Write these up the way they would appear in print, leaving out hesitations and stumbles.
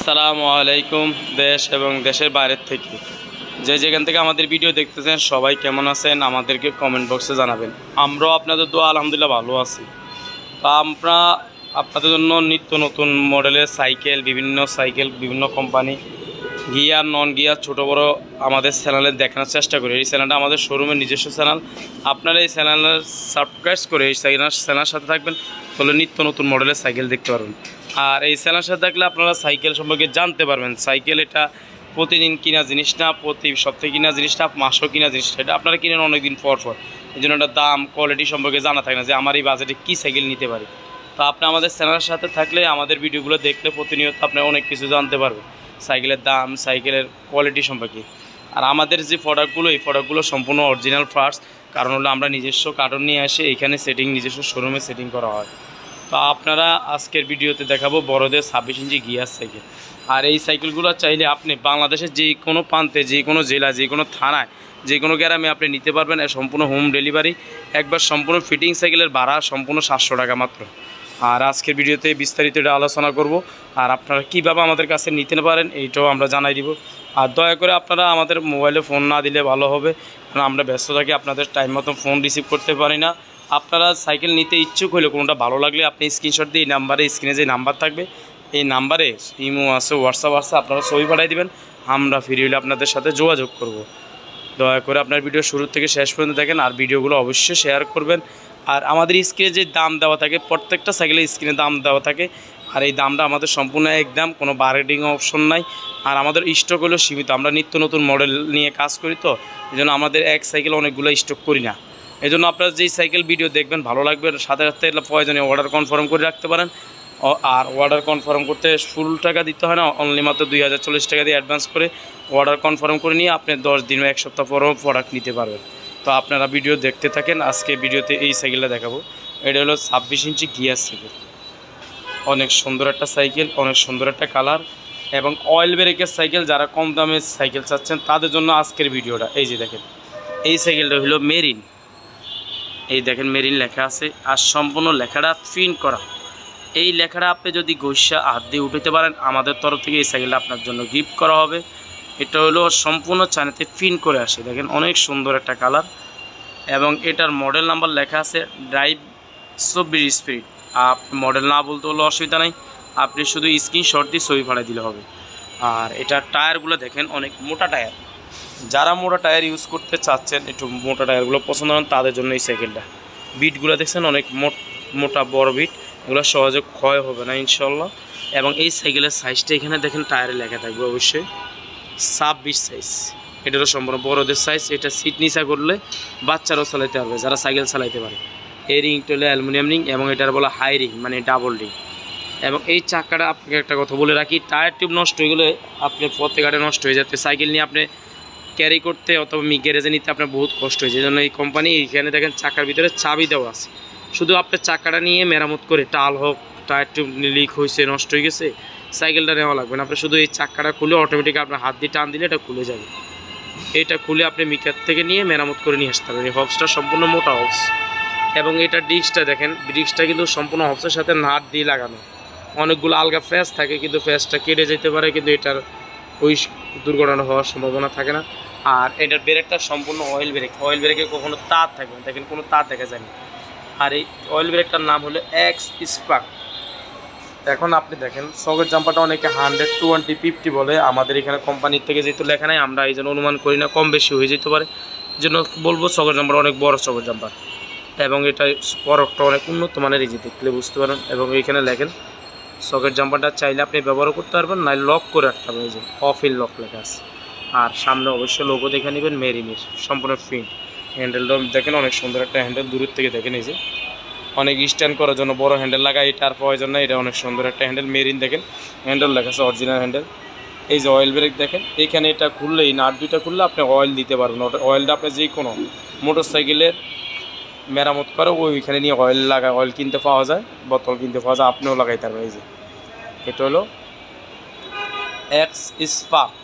আসসালামু আলাইকুম। দেশ এবং দেশের বাইরের থেকে যে যেখান থেকে আমাদের ভিডিও দেখতেছেন সবাই কেমন আছেন আমাদেরকে কমেন্ট বক্সে জানাবেন। আমরাও আপনাদের দোয়া আলহামদুলিল্লাহ ভালো আছি। তো আমরা আপনাদের জন্য নিত্য নতুন মডেলের সাইকেল, বিভিন্ন কোম্পানি, গিয়ার, নন গিয়ার, ছোটো বড়ো আমাদের চ্যানেলে দেখানোর চেষ্টা করি। এই চ্যানেলটা আমাদের শোরুমের নিজস্ব চ্যানেল। আপনারা এই চ্যানেলের সাবস্ক্রাইব করে এই চ্যানেলের সাথে থাকবেন, তাহলে নিত্য নতুন মডেলের সাইকেল দেখতে পারবেন। আর এই চ্যানেলের সাথে থাকলে আপনারা সাইকেল সম্পর্কে জানতে পারবেন। সাইকেল এটা প্রতিদিন কিনা জিনিস না, প্রতি সপ্তাহে কিনা জিনিস না, মাসও কিনা জিনিস, এটা আপনারা কিনেন অনেকদিন পর। এই জন্য একটা দাম, কোয়ালিটি সম্পর্কে জানা থাকে না যে আমার এই বাজেটে কী সাইকেল নিতে পারি। তো আপনি আমাদের চ্যানেলের সাথে থাকলে, আমাদের ভিডিওগুলো দেখলে প্রতিনিয়ত আপনি অনেক কিছু জানতে পারবেন সাইকেলের দাম, সাইকেলের কোয়ালিটি সম্পর্কে। আর আমাদের যে প্রোডাক্টগুলো, এই প্রোডাক্টগুলো সম্পূর্ণ অরিজিনাল পার্টস। কারণ হলো আমরা নিজস্ব কার্টন নিয়ে আসি, এখানে নিজস্ব শোরুমে সেটিং করা হয়। তো আপনারা আজকের ভিডিওতে দেখাবো বড়দের 26 ইঞ্চি গিয়ার সাইকেল। আর এই সাইকেলগুলো চাইলে আপনি বাংলাদেশের যে কোনো প্রান্তে, যে কোনো জেলা, যে কোনো থানায়, যে কোনো গ্রামে আপনি নিতে পারবেন। সম্পূর্ণ হোম ডেলিভারি, একবার সম্পূর্ণ ফিটিং সাইকেলের ভাড়া সম্পূর্ণ 700 টাকা মাত্র। আর আজকের ভিডিওতে বিস্তারিত এটা আলোচনা করব। আর আপনারা কীভাবে আমাদের কাছে নিতে পারেন এইটাও আমরা জানাই দিব। আর দয়া করে আপনারা আমাদের মোবাইলে ফোন না দিলে ভালো হবে, কারণ আমরা ব্যস্ত থাকি, আপনাদের টাইম মতো ফোন রিসিভ করতে পারি না। আপনারা সাইকেল নিতে ইচ্ছুক হলে, কোনোটা ভালো লাগলে আপনি স্ক্রিনশট দিয়ে এই নাম্বারে, স্ক্রিনে যে নাম্বার থাকবে এই নাম্বারে ইমো আছে, হোয়াটসঅ্যাপ আছে, আপনারা ছবি পাঠিয়ে দেবেন। আমরা ফ্রি হলে আপনাদের সাথে যোগাযোগ করব। দয়া করে আপনার ভিডিও শুরু থেকে শেষ পর্যন্ত দেখেন, আর ভিডিওগুলো অবশ্যই শেয়ার করবেন। আর আমাদের স্ক্রিনে যে দাম দেওয়া থাকে, প্রত্যেকটা সাইকেলের স্ক্রিনে দাম দেওয়া থাকে। আর এই দামটা আমাদের সম্পূর্ণ একদম, কোনো বার্গেনিং অপশন নাই। আর আমাদের স্টক হলো সীমিত, আমরা নিত্য নতুন মডেল নিয়ে কাজ করি। তো এই জন্য আমাদের এক সাইকেল অনেকগুলো স্টক করি না। এই জন্য আপনারা যেই সাইকেল ভিডিও দেখবেন ভালো লাগবে, সাথে সাথে প্রয়োজনীয় অর্ডার কনফার্ম করে রাখতে পারেন। আর অর্ডার কনফার্ম করতে ফুল টাকা দিতে হয় না, অনলি মাত্র 2040 টাকা দিয়ে অ্যাডভান্স করে অর্ডার কনফার্ম করে নিয়ে আপনি 10 দিন বা 1 সপ্তাহ পরেও প্রোডাক্ট নিতে পারবেন। তো আপনারা ভিডিও দেখতে থাকেন। আজকে ভিডিওতে এই সাইকেলটা দেখাবো। এটা হলো 26 ইঞ্চি গিয়ার সাইকেল। অনেক সুন্দর একটা সাইকেল, অনেক সুন্দর একটা কালার, এবং অয়েল ব্রেকের সাইকেল। যারা কম দামের সাইকেল চাচ্ছেন তাদের জন্য আজকের ভিডিওটা। এই যে দেখেন, এই সাইকেলটা হলো মেরিন। এই দেখেন মেরিন লেখা আছে, আর সম্পূর্ণ লেখাটা প্রিন্ট করা। এই লেখাটা আপনি যদি ঘষা হাত দিয়ে উঠাতে পারেন, আমাদের তরফ থেকে এই সাইকেলটা আপনার জন্য গিফট করা হবে। এটা হলো সম্পূর্ণ চায়নাতে প্রিন্ট করে আসে। দেখেন অনেক সুন্দর একটা কালার, এবং এটার মডেল নাম্বার লেখা আছে ড্রাইভ 24 স্পিড। আপনি মডেল না বলতে হলে অসুবিধা নেই, আপনি শুধু স্ক্রিনশট দিয়ে ছবি পাঠিয়ে দিলে হবে। আর এটার টায়ারগুলো দেখেন অনেক মোটা টায়ার। যারা মোটা টায়ার ইউজ করতে চাচ্ছেন, একটু মোটা টায়ারগুলো পছন্দ করেন, তাদের জন্য এই সাইকেলটা। বিটগুলো দেখছেন অনেক মোটা বড় বিট, এগুলো সহজে ক্ষয় হবে না ইনশাল্লাহ। এবং এই সাইকেলের সাইজটা এখানে দেখেন টায়ারে লেখা থাকবে অবশ্যই 26 সাইজ। এটারও সম্পূর্ণ বড়দের সাইজ। এটা সিট নিচা করলে বাচ্চারাও চালাইতে পারবে, যারা সাইকেল চালাইতে পারে। এই রিংটা হলো অ্যালুমিনিয়াম রিং, এবং এটার বলা হাই রিং, মানে ডাবল রিং। এবং এই চাকাটা আপনাকে একটা কথা বলে রাখি, টায়ার টিউব নষ্ট হয়ে গেলে আপনি পথে ঘাটে নষ্ট হয়ে যাচ্ছে, সাইকেল নিয়ে আপনি ক্যারি করতে অথবা গ্যারেজে নিতে আপনার বহুত কষ্ট হয়েছে। এই জন্য এই কোম্পানি এইখানে দেখেন চাকার ভিতরে চাবি দেওয়া আছে। শুধু আপনার চাকাটা নিয়ে মেরামত করে, টাল হোক, টায়ার টিউব লিক হয়েছে, নষ্ট হয়ে গেছে, সাইকেলটা নেওয়া লাগবে না। আপনি শুধু এই চাকাটা খুলে অটোমেটিক আপনার হাত দিয়ে টান দিলে এটা খুলে যাবে। এটা খুলে আপনি মিকার থেকে নিয়ে মেরামত করে নিয়ে আসতে পারবেন। এই হবসটা সম্পূর্ণ মোটা হবস, এবং এটা ডিস্কটা দেখেন, ডিস্কটা কিন্তু সম্পূর্ণ হবসের সাথে নাট দিয়ে লাগানো। অনেকগুলো আলগা ফ্যাস থাকে, কিন্তু ফ্যাসটা কেটে যেতে পারে, কিন্তু এটার ওই দুর্ঘটনা হওয়ার সম্ভাবনা থাকে না। আর এটার ব্রেকটা সম্পূর্ণ অয়েল ব্রেক। অয়েল ব্রেকে কখনো তার থাকবে না, দেখেন কোনো তার দেখা যায় না। আর এই অয়েল ব্রেকটার নাম হলো এক্স স্পার্ক। এখন আপনি দেখেন সকেট জাম্পারটা অনেকে 100, 20, 50 বলে। আমাদের এখানে কোম্পানির থেকে যেহেতু লেখা নাই, আমরা এই জন্য অনুমান করি না, কম বেশি হয়ে যেতে পারে। এই জন্য বলবো সকেট জাম্পার অনেক বড় সকেট জাম্পার, এবং এটা প্রোডাক্টটা অনেক উন্নত মানের। এই যে দেখলে বুঝতে পারেন। এবং এইখানে লেখেন সকেট জাম্পারটা চাইলে আপনি ব্যবহারও করতে পারবেন, নাই লক করে রাখতে হবে। এই যে অফ ইন লক লেখা আছে। আর সামনে অবশ্যই লোগো দেখে নেবেন মেরিনের, সম্পূর্ণ প্রিন্ট। হ্যান্ডেলটা দেখেন অনেক সুন্দর একটা হ্যান্ডেল, দূরের থেকে দেখেন। এই যে অনেক স্ট্যান্ড করার জন্য বড় হ্যান্ডেল লাগায়, এটার প্রয়োজন নাই। এটা অনেক সুন্দর একটা হ্যান্ডেল, মেরিন দেখেন, হ্যান্ডেল লেখা আছে অরিজিনাল হ্যান্ডেল। এই যে অয়েল ব্রেক দেখেন, এইখানে এটা খুললে, এই নাট দুইটা খুললে আপনি অয়েল দিতে পারবেন। অয়েলটা আপনি যে কোনো মোটর সাইকেলের মেরামত করে ওইখানে নিয়ে অয়েল লাগায়, অয়েল কিনতে পাওয়া যায়, বোতল কিনতে পাওয়া যায়, আপনিও লাগাইতে পারবেন। এই যে এটা হলো এক্স স্পার্ক,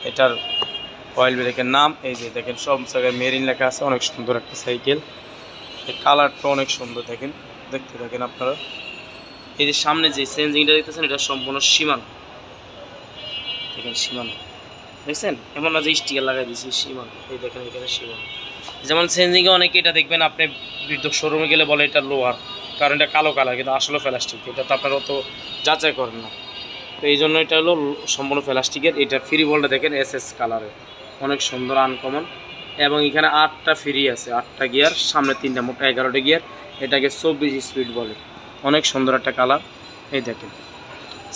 এটার অয়েল ব্রেকের নাম। এই যে দেখেন সব জায়গায় মেরিন লেখা আছে, অনেক সুন্দর একটা সাইকেল। এই কালারটা অনেক সুন্দর, দেখেন, দেখতে থাকেন আপনারা। এই যে সামনে যে চেঞ্জিংটা দেখতেছেন, এটা সম্পূর্ণ সীমানো। দেখেন সীমানা দেখছেন, এমন না যে স্টিকার লাগাই দিয়েছি, সীমানা এই দেখেন এখানে সীমানা। যেমন চেঞ্জিংয়ে অনেকে এটা দেখবেন আপনি বিদ্যুৎ শোরুমে গেলে বলে এটা লোহার, কারণ এটা কালো কালার, কিন্তু আসলে প্লাস্টিক, এটা তো আপনারা তো যাচাই করেন না। তো এই জন্য এটা হলো সম্পূর্ণ প্লাস্টিকের। এটা ফ্রি বলটা দেখেন এসএস কালারের, অনেক সুন্দর আনকমন। এবং এখানে 8টা ফ্রি আছে, 8টা গিয়ার, সামনে 3টা, মোট 11টা গিয়ার। এটাকে 24 স্পিড বলে, অনেক সুন্দর একটা কালার। এই দেখেন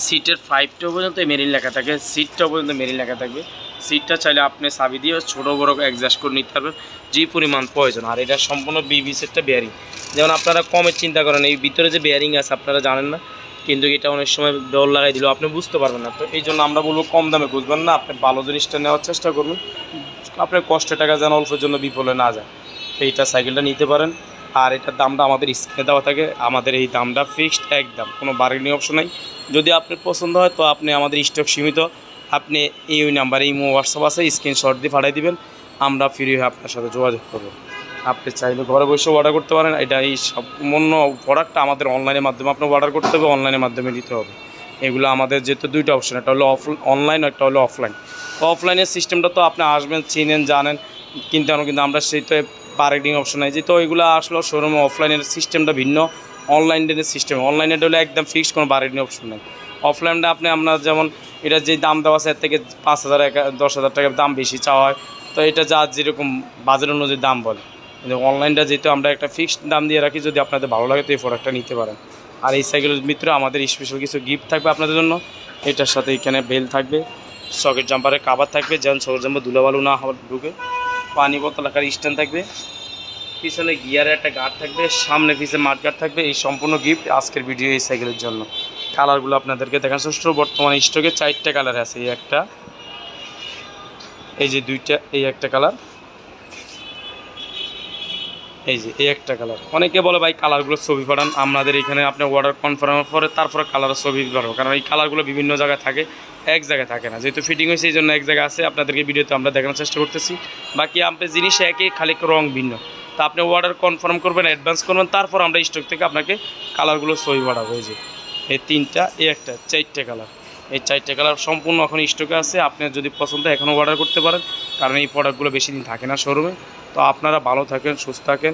সিটের 5টাও পর্যন্ত মেরিন লেখা থাকে, সিটটাও পর্যন্ত মেরিন লেখা থাকবে। সিটটা চাইলে আপনি চাবি দিয়ে ছোটো বড়ো অ্যাডজাস্ট করে নিতে পারবেন যে পরিমাণ প্রয়োজন। আর এটা সম্পূর্ণ বিবি সেটটা বেয়ারিং, যেমন আপনারা কমের চিন্তা করেন, এই ভিতরে যে বেয়ারিং আছে আপনারা জানেন না, কিন্তু এটা অনেক সময় ডর লাগাই দিলেও আপনি বুঝতে পারবেন না। তো এই জন্য আমরা বলবো কম দামে বুঝবেন না, আপনি ভালো জিনিসটা নেওয়ার চেষ্টা করবেন, আপনার কষ্টের টাকা যেন অল্পের জন্য বিফলে না যায়। তো এইটা সাইকেলটা নিতে পারেন। আর এটার দামটা আমাদের স্ক্রিনে দেওয়া থাকে, আমাদের এই দামটা ফিক্সড একদম, কোনো বার্গেনিং অপশন নাই। যদি আপনার পছন্দ হয় তো আপনি আমাদের স্টক সীমিত, আপনি এই নাম্বারে ইমো হোয়াটসঅ্যাপ আছে, স্ক্রিনশট দিয়ে পাঠিয়ে দিবেন, আমরা ফ্রি হয়ে আপনার সাথে যোগাযোগ করবো। আপনি চাইলে ঘরে বসে অর্ডার করতে পারেন। এটা এই সম্পূর্ণ প্রোডাক্টটা আমাদের অনলাইনের মাধ্যমে আপনার অর্ডার করতে হবে, অনলাইনের মাধ্যমে নিতে হবে। এগুলো আমাদের যেহেতু 2টা অপশন, একটা হলো অনলাইন, একটা হলো অফলাইন। তো অফলাইনের সিস্টেমটা তো আপনি আসবেন, চিনেন, জানেন, কিন্তু আমরা সেইটা বার্গেনিং অপশন আছে। তো এগুলো আসলে শোরুমে অফলাইনের সিস্টেমটা ভিন্ন, অনলাইনের সিস্টেম। অনলাইনের হলে একদম ফিক্সড, কোনো বার্গেনিং অপশন নেই। অফলাইনটা আমরা যেমন এটা যে দাম দেওয়া আছে এর থেকে 5,000 10,000 টাকার দাম বেশি চাওয়া হয়, তো এটা যা যেরকম বাজার অনুযায়ী দাম বলে। কিন্তু অনলাইনটা যেহেতু আমরা একটা ফিক্সড দাম দিয়ে রাখি, যদি আপনাদের ভালো লাগে তো এই প্রোডাক্টটা নিতে পারেন। আর এই সাইকেলের ভিতরে আমাদের স্পেশাল কিছু গিফট থাকবে আপনাদের জন্য। এটার সাথে এখানে বেল থাকবে, সকেট জাম্পারের কাভার থাকবে, যেন সকেট জাম্পার ধুলাবালু না ঢুকে, পানি বোতল রাখার স্ট্যান্ড থাকবে, পিছনে গিয়ারের একটা গার্ড থাকবে, সামনে পিছনে মাঠ গার্ড থাকবে। এই সম্পূর্ণ গিফট আজকের ভিডিও এই সাইকেলের জন্য। কালারগুলো আপনাদেরকে দেখার চেষ্টা করব। বর্তমানে স্টকে 4টা কালার আছে, এই একটা, এই যে 2টা, এই একটা কালার, এই যে এই একটা কালার। অনেকে বলে ভাই কালারগুলো ছবি পাঠান, আমাদের এখানে আপনি অর্ডার কনফার্ম করে তারপরে কালারের ছবি পাঠাবো, কারণ এই কালারগুলো বিভিন্ন জায়গায় থাকে, এক জায়গায় থাকে না। যেহেতু ফিটিং হয়েছে এই জন্য এক জায়গায় আছে, আপনাদেরকে ভিডিওতে আমরা দেখানোর চেষ্টা করতেছি। বাকি আপনার জিনিস একই, খালি রং ভিন্ন। তো আপনি অর্ডার কনফার্ম করবেন, অ্যাডভান্স করবেন, তারপর আমরা স্টক থেকে আপনাকে কালারগুলো ছবি পাঠাবো। এই যে এই 3টা, এই একটা, 4টে কালার। এই 4টে কালার সম্পূর্ণ এখন স্টকে আছে। আপনার যদি পছন্দ হয় এখনও অর্ডার করতে পারেন, কারণ এই প্রোডাক্টগুলো বেশি দিন থাকে না শোরুমে। তো আপনারা ভালো থাকেন, সুস্থ থাকেন,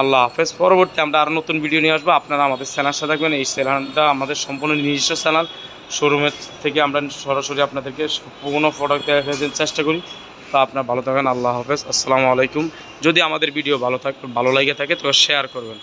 আল্লাহ হাফেজ। পরবর্তী আমরা আরও নতুন ভিডিও নিয়ে আসবো, আপনারা আমাদের চ্যানেলের সাথে থাকবেন। এই চ্যানেলটা আমাদের সম্পূর্ণ নিজস্ব চ্যানেল, শোরুমের থেকে আমরা সরাসরি আপনাদেরকে সম্পূর্ণ প্রোডাক্ট দেখার চেষ্টা করি। তো আপনারা ভালো থাকেন, আল্লাহ হাফেজ, আসসালামু আলাইকুম। যদি আমাদের ভিডিও ভালো লাগে থাকে তো শেয়ার করবেন।